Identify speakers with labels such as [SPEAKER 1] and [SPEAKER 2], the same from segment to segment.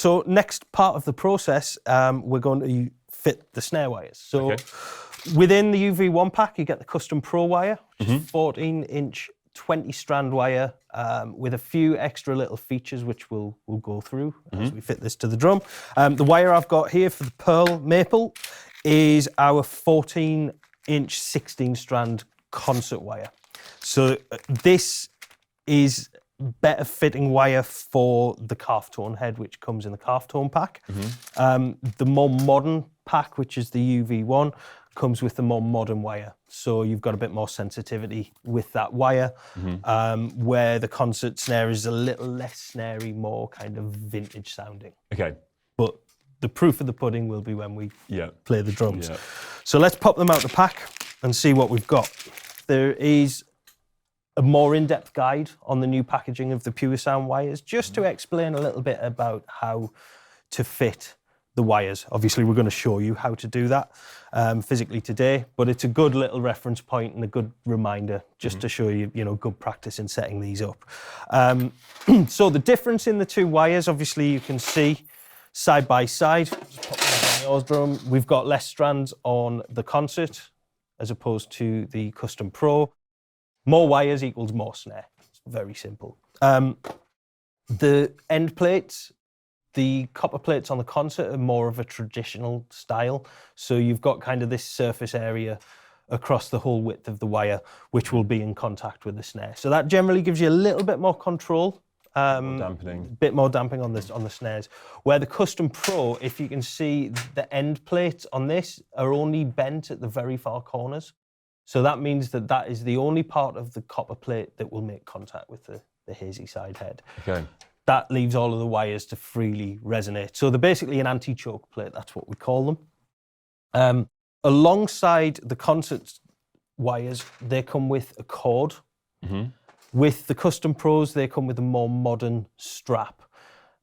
[SPEAKER 1] So next part of the process, we're going to fit the snare wires. So within the UV1 pack, you get the custom Pro wire, which is 14-inch, 20-strand wire with a few extra little features which we'll go through as we fit this to the drum. The wire I've got here for the Pearl Maple is our 14-inch, 16-strand concert wire. So this is better fitting wire for the calf tone head, which comes in the calf tone pack. The more modern pack, which is the UV1, comes with the more modern wire. So you've got a bit more sensitivity with that wire, where the concert snare is a little less snarey, more kind of vintage sounding. Okay. But the proof of the pudding will be when we play the drums. So let's pop them out the pack and see what we've got. There is a more in-depth guide on the new packaging of the Pure Sound wires, just to explain a little bit about how to fit the wires. Obviously, we're going to show you how to do that physically today, but it's a good little reference point and a good reminder just to show you, good practice in setting these up. So the difference in the two wires, obviously, you can see side by side. Just pop them on yours, drum. We've got less strands on the concert as opposed to the custom Pro. More wires equals more snare. It's very simple. The end plates, the copper plates on the concert are more of a traditional style. So you've got kind of this surface area across the whole width of the wire, which will be in contact with the snare. So that generally gives you a little bit more control. Dampening. Bit more damping on the snares. Where the Custom Pro, if you can see, the end plates on this are only bent at the very far corners. So that means that is the only part of the copper plate that will make contact with the hazy side head. Okay. That leaves all of the wires to freely resonate. So they're basically an anti-choke plate, that's what we call them. Alongside the concert wires, they come with a cord. With the Custom Pros, they come with a more modern strap.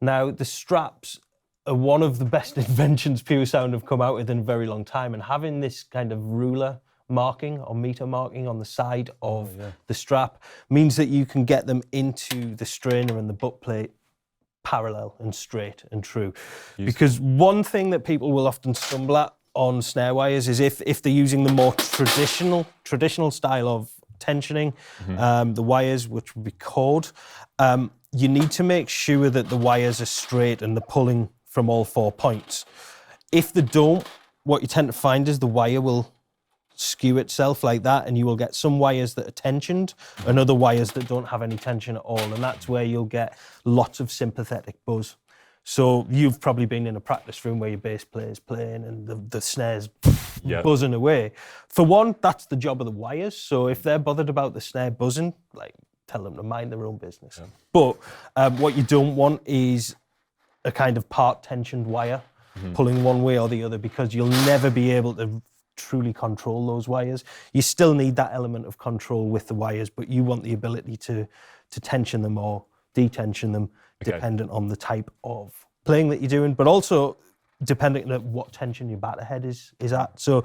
[SPEAKER 1] Now, the straps are one of the best inventions Pure Sound have come out with in a very long time, and having this kind of ruler marking or meter marking on the side of the strap means that you can get them into the strainer and the butt plate parallel and straight and true. Because one thing that people will often stumble at on snare wires is if they're using the more traditional style of tensioning, the wires, which would be cord, you need to make sure that the wires are straight and they're pulling from all 4 points. If they don't, what you tend to find is the wire will skew itself like that, and you will get some wires that are tensioned and other wires that don't have any tension at all, and that's where you'll get lots of sympathetic buzz. So you've probably been in a practice room where your bass player's playing and the snare's buzzing away. For one, that's the job of the wires, so if they're bothered about the snare buzzing, tell them to mind their own business. But what you don't want is a kind of part tensioned wire pulling one way or the other, because you'll never be able to truly control those wires. You still need that element of control with the wires, but you want the ability to tension them or detension them, dependent on the type of playing that you're doing, but also depending on what tension your batter head is at. So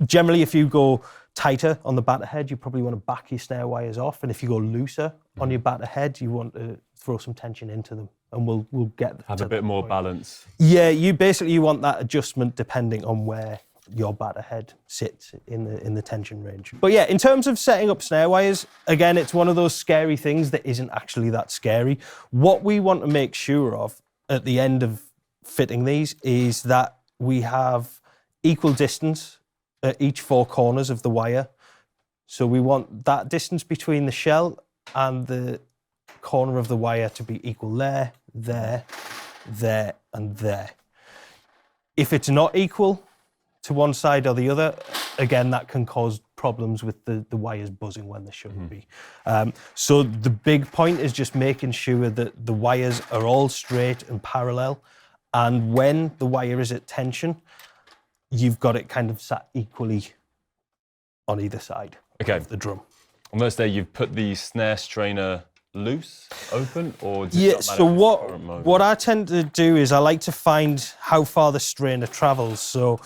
[SPEAKER 1] generally, if you go tighter on the batter head, you probably want to back your snare wires off, and if you go looser on your batter head, you want to throw some tension into them, and we'll get
[SPEAKER 2] have a bit more balance.
[SPEAKER 1] Yeah, you want that adjustment depending on where your batter head sits in the tension range. But yeah, in terms of setting up snare wires, again, it's one of those scary things that isn't actually that scary. What we want to make sure of at the end of fitting these is that we have equal distance at each 4 corners of the wire. So we want that distance between the shell and the corner of the wire to be equal there, there, there, and there. If it's not equal to one side or the other, again, that can cause problems with the wires buzzing when they shouldn't be. So the big point is just making sure that the wires are all straight and parallel, and when the wire is at tension, you've got it kind of sat equally on either side of the drum.
[SPEAKER 2] On those days, you've put the snare strainer loose, open, or does
[SPEAKER 1] yeah, so what I tend to do is I like to find how far the strainer travels. So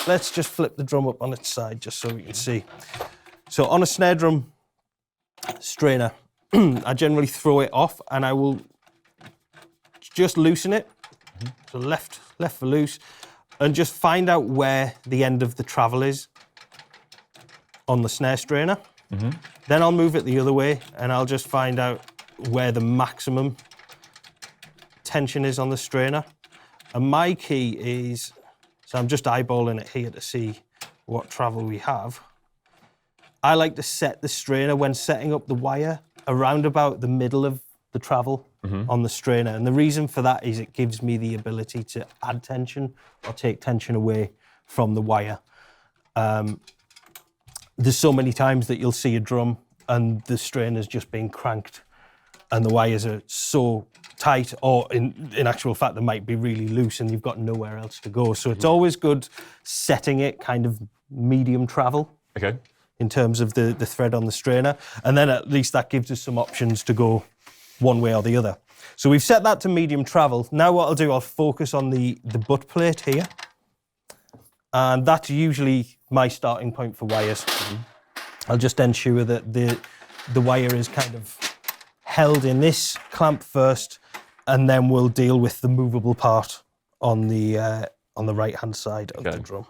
[SPEAKER 1] let's just flip the drum up on its side just so we can see. So on a snare drum strainer, I generally throw it off and I will just loosen it So left for loose, and just find out where the end of the travel is on the snare strainer. Then I'll move it the other way, and I'll just find out where the maximum tension is on the strainer. And my key is, so I'm just eyeballing it here to see what travel we have. I like to set the strainer when setting up the wire around about the middle of the travel on the strainer. And the reason for that is it gives me the ability to add tension or take tension away from the wire. There's so many times that you'll see a drum and the strainer's just been cranked and the wires are so tight, or in actual fact, they might be really loose and you've got nowhere else to go. So it's always good setting it kind of medium travel.
[SPEAKER 2] Okay.
[SPEAKER 1] In terms of the thread on the strainer, and then at least that gives us some options to go one way or the other. So we've set that to medium travel. Now what I'll do, I'll focus on the butt plate here, and that's usually my starting point for wires. I'll just ensure that the wire is kind of held in this clamp first, and then we'll deal with the movable part on the right-hand side of the drum.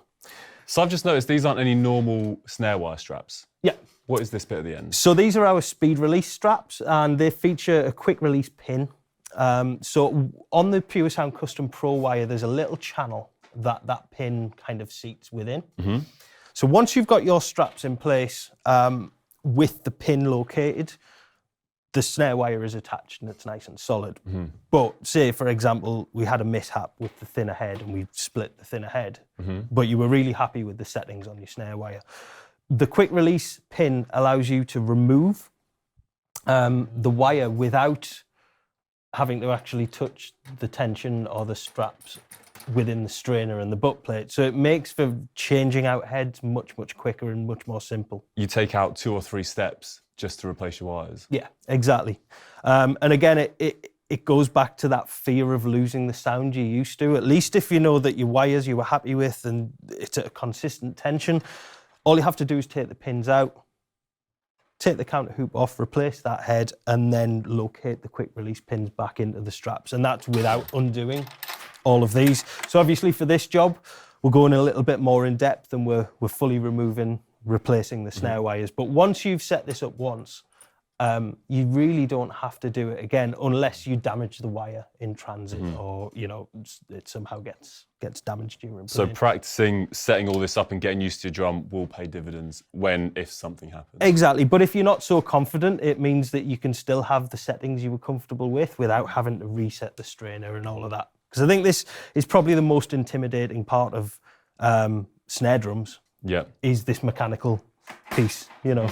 [SPEAKER 2] So I've just noticed these aren't any normal snare wire straps.
[SPEAKER 1] Yeah.
[SPEAKER 2] What is this bit at the end?
[SPEAKER 1] So these are our speed release straps, and they feature a quick release pin. So on the Pure Sound Custom Pro wire, there's a little channel that pin kind of seats within. So once you've got your straps in place with the pin located, the snare wire is attached and it's nice and solid. But say, for example, we had a mishap with the thinner head and we split the thinner head, but you were really happy with the settings on your snare wire. The quick release pin allows you to remove the wire without having to actually touch the tension or the straps within the strainer and the butt plate. So it makes for changing out heads much, much quicker and much more simple.
[SPEAKER 2] You take out 2 or 3 steps just to replace your wires.
[SPEAKER 1] Yeah, exactly. And again, it goes back to that fear of losing the sound you're used to. At least if you know that your wires you were happy with and it's at a consistent tension, all you have to do is take the pins out, take the counter hoop off, replace that head, and then locate the quick release pins back into the straps. And that's without undoing all of these. So obviously for this job, we're going a little bit more in depth and we're fully replacing the snare wires. But once you've set this up once, you really don't have to do it again unless you damage the wire in transit or, you know, it somehow gets damaged during
[SPEAKER 2] So
[SPEAKER 1] playing.
[SPEAKER 2] practicing setting all this up and getting used to your drum will pay dividends if something happens.
[SPEAKER 1] Exactly, but if you're not so confident, it means that you can still have the settings you were comfortable with without having to reset the strainer and all of that. Because I think this is probably the most intimidating part of snare drums.
[SPEAKER 2] Yeah.
[SPEAKER 1] Is this mechanical piece, you know.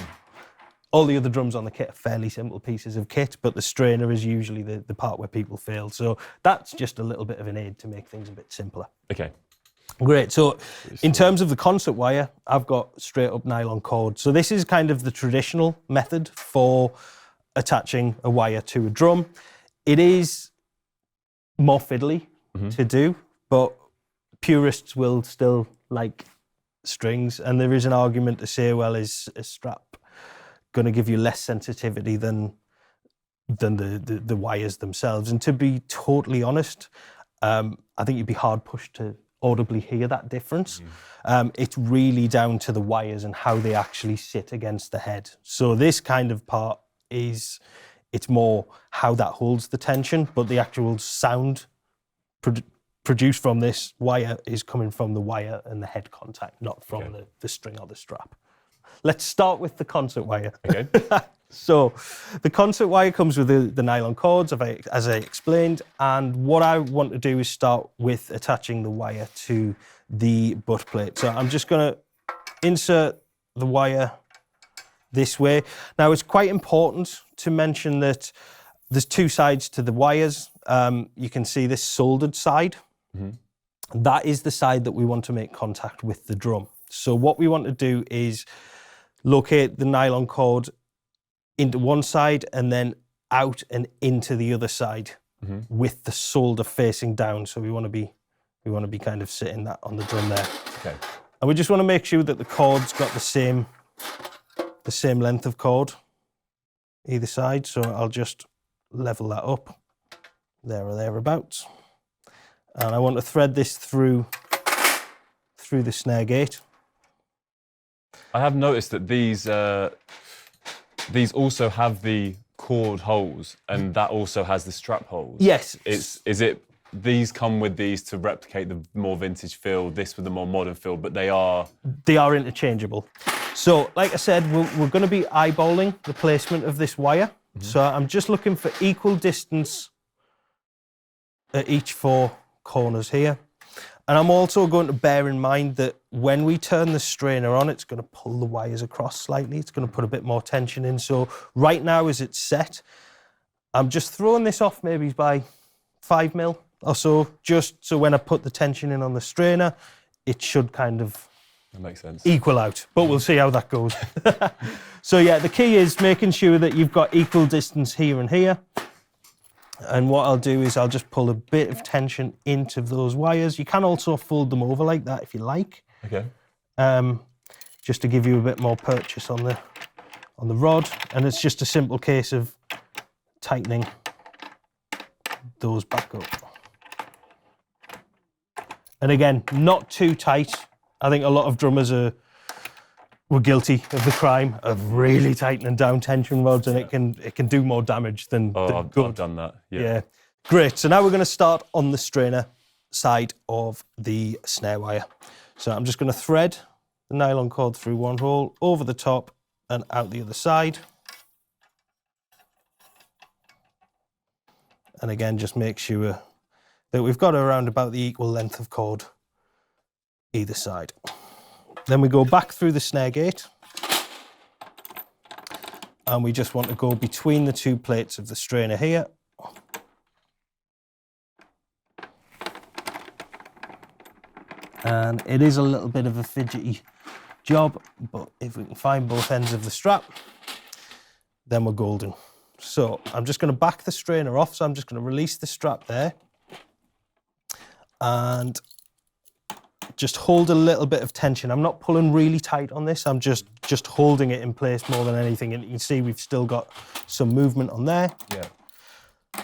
[SPEAKER 1] All the other drums on the kit are fairly simple pieces of kit, but the strainer is usually the part where people fail. So that's just a little bit of an aid to make things a bit simpler.
[SPEAKER 2] Okay.
[SPEAKER 1] Great. So in terms of the concert wire, I've got straight up nylon cord. So this is kind of the traditional method for attaching a wire to a drum. It is more fiddly to do, but purists will still like strings, and there is an argument to say, well, is a strap going to give you less sensitivity than the wires themselves? And to be totally honest, I think you'd be hard pushed to audibly hear that difference. It's really down to the wires and how they actually sit against the head. So this kind of part it's more how that holds the tension, but the actual sound produced from this wire is coming from the wire and the head contact, not from the string or the strap. Let's start with the concert wire.
[SPEAKER 2] Okay.
[SPEAKER 1] So the concert wire comes with the nylon cords, as I explained, and what I want to do is start with attaching the wire to the butt plate. So I'm just going to insert the wire this way. Now, it's quite important to mention that there's 2 sides to the wires. You can see this soldered side. That is the side that we want to make contact with the drum. So what we want to do is locate the nylon cord into one side and then out and into the other side with the solder facing down. So we want to be kind of sitting that on the drum there.
[SPEAKER 2] Okay.
[SPEAKER 1] And we just want to make sure that the cord's got the same length of cord either side. So I'll just level that up there or thereabouts. And I want to thread this through the snare gate.
[SPEAKER 2] I have noticed that these also have the cord holes, and that also has the strap holes.
[SPEAKER 1] Yes.
[SPEAKER 2] These come with these to replicate the more vintage feel, this with the more modern feel, but they are
[SPEAKER 1] interchangeable. So, like I said, we're going to be eyeballing the placement of this wire. So I'm just looking for equal distance at each 4 corners here. And I'm also going to bear in mind that when we turn the strainer on, it's going to pull the wires across slightly. It's going to put a bit more tension in. So right now, as it's set, I'm just throwing this off maybe by 5 mil or so, just so when I put the tension in on the strainer, it should kind of
[SPEAKER 2] that makes sense.
[SPEAKER 1] Equal out, but we'll see how that goes. So yeah, the key is making sure that you've got equal distance here and here. And what I'll do is I'll just pull a bit of tension into those wires. You can also fold them over like that if you like.
[SPEAKER 2] Okay.
[SPEAKER 1] Just to give you a bit more purchase on the rod. And it's just a simple case of tightening those back up. And again, not too tight. I think a lot of drummers were guilty of the crime of really tightening down tension rods, and it can do more damage than
[SPEAKER 2] I've done that.
[SPEAKER 1] Yeah. Great. So now we're going to start on the strainer side of the snare wire. So I'm just going to thread the nylon cord through one hole, over the top and out the other side. And again, just make sure that we've got around about the equal length of cord either side. Then we go back through the snare gate, and we just want to go between the 2 plates of the strainer here. And it is a little bit of a fidgety job, but if we can find both ends of the strap, then we're golden. So I'm just going to back the strainer off, so I'm just going to release the strap there and just hold a little bit of tension. I'm not pulling really tight on this, I'm just holding it in place more than anything. And you can see we've still got some movement on there.
[SPEAKER 2] Yeah.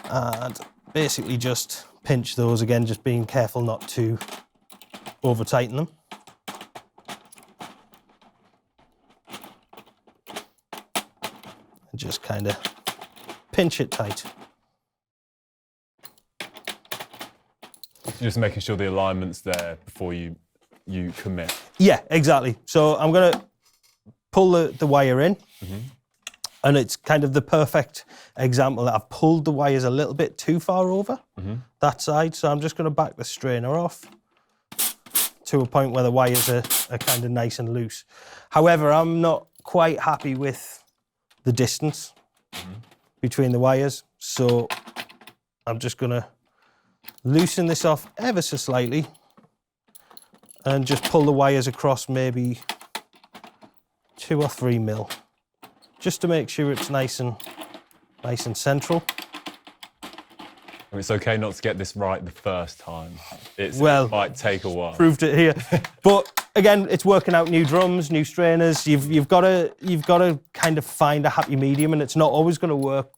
[SPEAKER 1] And basically just pinch those again, just being careful not to over tighten them. And just kind of pinch it tight.
[SPEAKER 2] Just making sure the alignment's there before you commit.
[SPEAKER 1] Yeah, exactly. So I'm going to pull the wire in, and it's kind of the perfect example that I've pulled the wires a little bit too far over that side. So I'm just going to back the strainer off to a point where the wires are kind of nice and loose. However, I'm not quite happy with the distance between the wires. So I'm just going to loosen this off ever so slightly and just pull the wires across maybe 2 or 3 mil, just to make sure it's nice and central.
[SPEAKER 2] And it's okay not to get this right the first time. It might take a while.
[SPEAKER 1] Proved it here. But again, it's working out new drums, new strainers. You've got to kind of find a happy medium, and it's not always going to work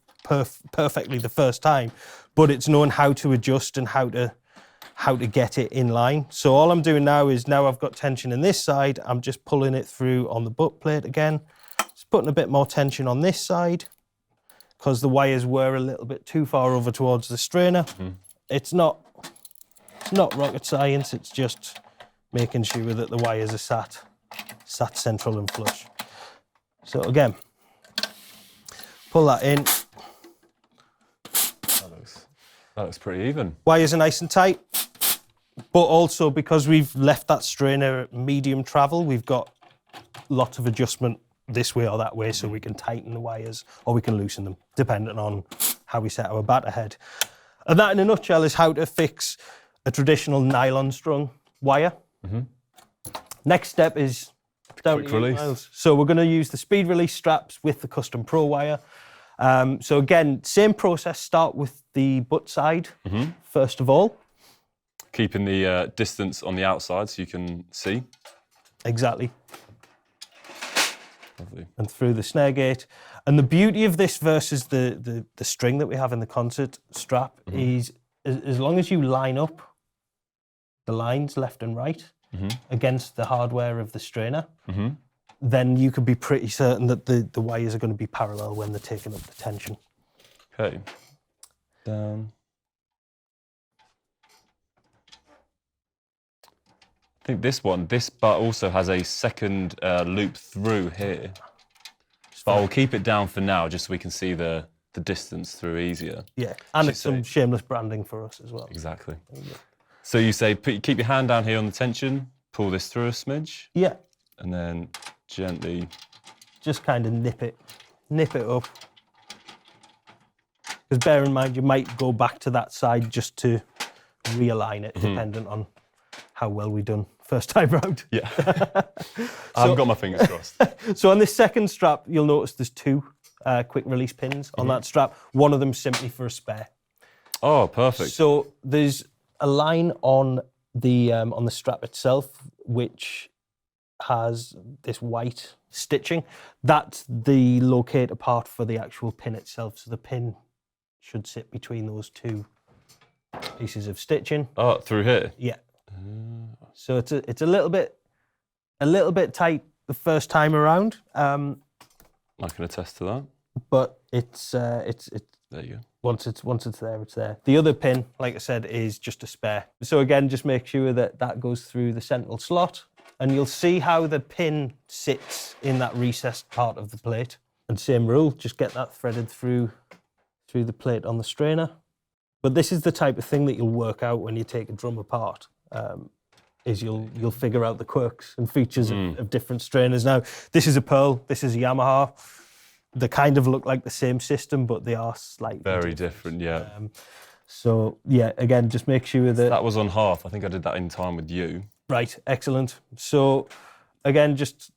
[SPEAKER 1] perfectly the first time, but it's knowing how to adjust and how to get it in line. So all I'm doing now is, now I've got tension in this side, I'm just pulling it through on the butt plate again. Just putting a bit more tension on this side because the wires were a little bit too far over towards the strainer. It's not rocket science, it's just making sure that the wires are sat central and flush. So again, pull that in.
[SPEAKER 2] That looks pretty even.
[SPEAKER 1] Wires are nice and tight, but also because we've left that strainer at medium travel, we've got lots of adjustment this way or that way, so we can tighten the wires or we can loosen them, depending on how we set our batter head. And that, in a nutshell, is how to fix a traditional nylon strung wire. Next step is
[SPEAKER 2] quick release.
[SPEAKER 1] Miles. So we're going to use the speed release straps with the custom pro wire. So again, same process, start with the butt side first of all.
[SPEAKER 2] Keeping the distance on the outside so you can see.
[SPEAKER 1] Exactly.
[SPEAKER 2] Lovely.
[SPEAKER 1] And through the snare gate. And the beauty of this versus the string that we have in the concert strap is, as long as you line up the lines left and right against the hardware of the strainer, then you can be pretty certain that the wires are going to be parallel when they're taking up the tension.
[SPEAKER 2] Okay. Down. I think this butt also has a second loop through here. But I'll keep it down for now, just so we can see the distance through easier.
[SPEAKER 1] Yeah, and it's some shameless branding for us as well.
[SPEAKER 2] Exactly. So you say, keep your hand down here on the tension, pull this through a smidge.
[SPEAKER 1] Yeah.
[SPEAKER 2] And then gently.
[SPEAKER 1] Just kind of nip it up. Because bear in mind, you might go back to that side just to realign it, dependent on how well we done first time round.
[SPEAKER 2] Yeah. I haven't got my fingers crossed.
[SPEAKER 1] So on this second strap, you'll notice there's two quick release pins on that strap. One of them simply for a spare.
[SPEAKER 2] Oh, perfect.
[SPEAKER 1] So there's a line on the strap itself which has this white stitching. That's the locator part for the actual pin itself. So the pin should sit between those two pieces of stitching.
[SPEAKER 2] Oh, through here?
[SPEAKER 1] Yeah. So it's a little bit tight the first time around.
[SPEAKER 2] I can attest to that.
[SPEAKER 1] But it's
[SPEAKER 2] there you go.
[SPEAKER 1] Once it's there, it's there. The other pin, like I said, is just a spare. So again, just make sure that goes through the central slot, and you'll see how the pin sits in that recessed part of the plate. And same rule, just get that threaded through the plate on the strainer. But this is the type of thing that you'll work out when you take a drum apart. Is you'll figure out the quirks and features of different strainers. Now, this is a Pearl, this is a Yamaha. They kind of look like the same system, but they are slightly
[SPEAKER 2] very different, yeah.
[SPEAKER 1] So, yeah, again, just make sure that...
[SPEAKER 2] That was on half. I think I did that in time with you.
[SPEAKER 1] Right, excellent. So, again, just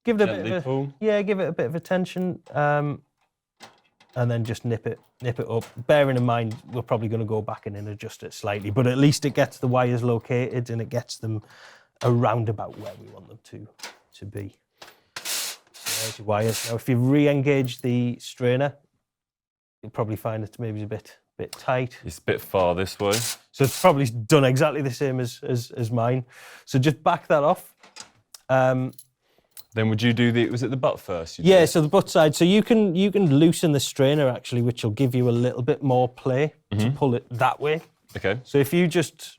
[SPEAKER 1] give it
[SPEAKER 2] Gently pull.
[SPEAKER 1] give it a bit of attention, and then just nip it up. Bearing in mind, we're probably going to go back and adjust it slightly, but at least it gets the wires located and it gets them around about where we want them to be. There's your wires. Now, if you re-engage the strainer, you'll probably find it maybe a bit tight.
[SPEAKER 2] It's a bit far this way.
[SPEAKER 1] So it's probably done exactly the same as mine. So just back that off.
[SPEAKER 2] Then would you do was it the butt first?
[SPEAKER 1] Yeah, so the butt side. So you can loosen the strainer actually, which will give you a little bit more play to pull it that way.
[SPEAKER 2] Okay.
[SPEAKER 1] So if you just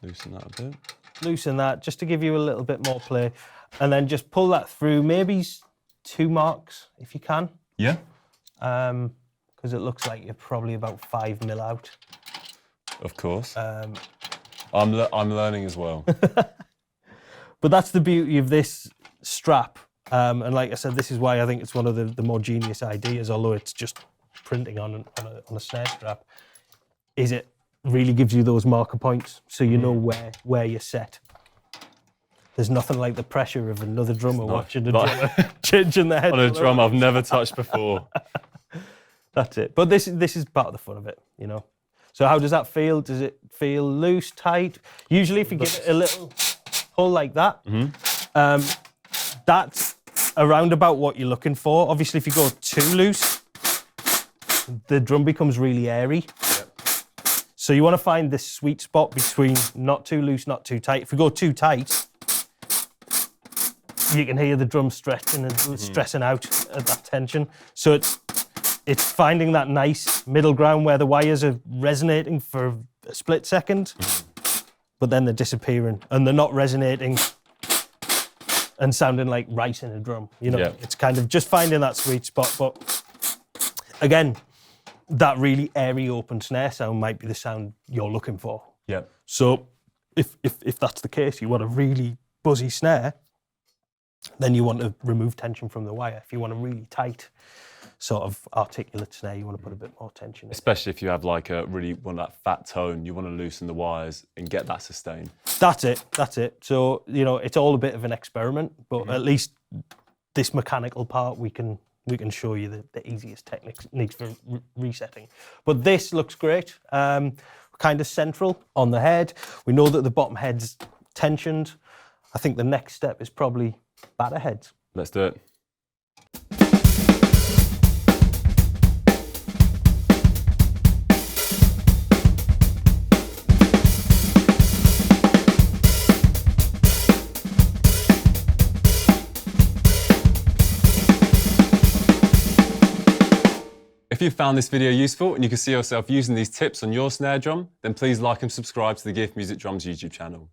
[SPEAKER 2] loosen that a bit.
[SPEAKER 1] Loosen that just to give you a little bit more play, and then just pull that through, maybe 2 marks if you can.
[SPEAKER 2] Yeah.
[SPEAKER 1] Because it looks like you're probably about 5 mil out.
[SPEAKER 2] Of course. I'm learning as well.
[SPEAKER 1] But that's the beauty of this strap. And like I said, this is why I think it's one of the more genius ideas, although it's just printing on a snare strap, is it really gives you those marker points so you know where you're set. There's nothing like the pressure of another drummer watching a drummer changing their head.
[SPEAKER 2] On a drum I've never touched before.
[SPEAKER 1] That's it. But this is part of the fun of it, you know. So how does that feel? Does it feel loose, tight? Usually if you give it a little pull like that, that's around about what you're looking for. Obviously, if you go too loose, the drum becomes really airy. Yep. So you want to find this sweet spot between not too loose, not too tight. If you go too tight, you can hear the drum stretching and stressing out at that tension. So it's finding that nice middle ground where the wires are resonating for a split second, but then they're disappearing and they're not resonating and sounding like rice in a drum. You know, It's kind of just finding that sweet spot. But again, that really airy open snare sound might be the sound you're looking for.
[SPEAKER 2] Yeah.
[SPEAKER 1] So if that's the case, you want a really buzzy snare, then you want to remove tension from the wire. If you want a really tight, sort of articulate snare, you want to put a bit more tension in.
[SPEAKER 2] Especially if you have like want that fat tone, you want to loosen the wires and get that sustain. That's
[SPEAKER 1] it. So, you know, it's all a bit of an experiment, but at least this mechanical part, we can show you the easiest techniques for resetting. But this looks great. Kind of central on the head. We know that the bottom head's tensioned. I think the next step is probably batter heads.
[SPEAKER 2] Let's do it. If you found this video useful and you can see yourself using these tips on your snare drum, then please like and subscribe to the Gift Music Drums YouTube channel.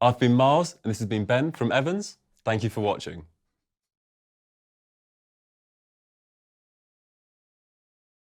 [SPEAKER 2] I've been Miles and this has been Ben from Evans. Thank you for watching.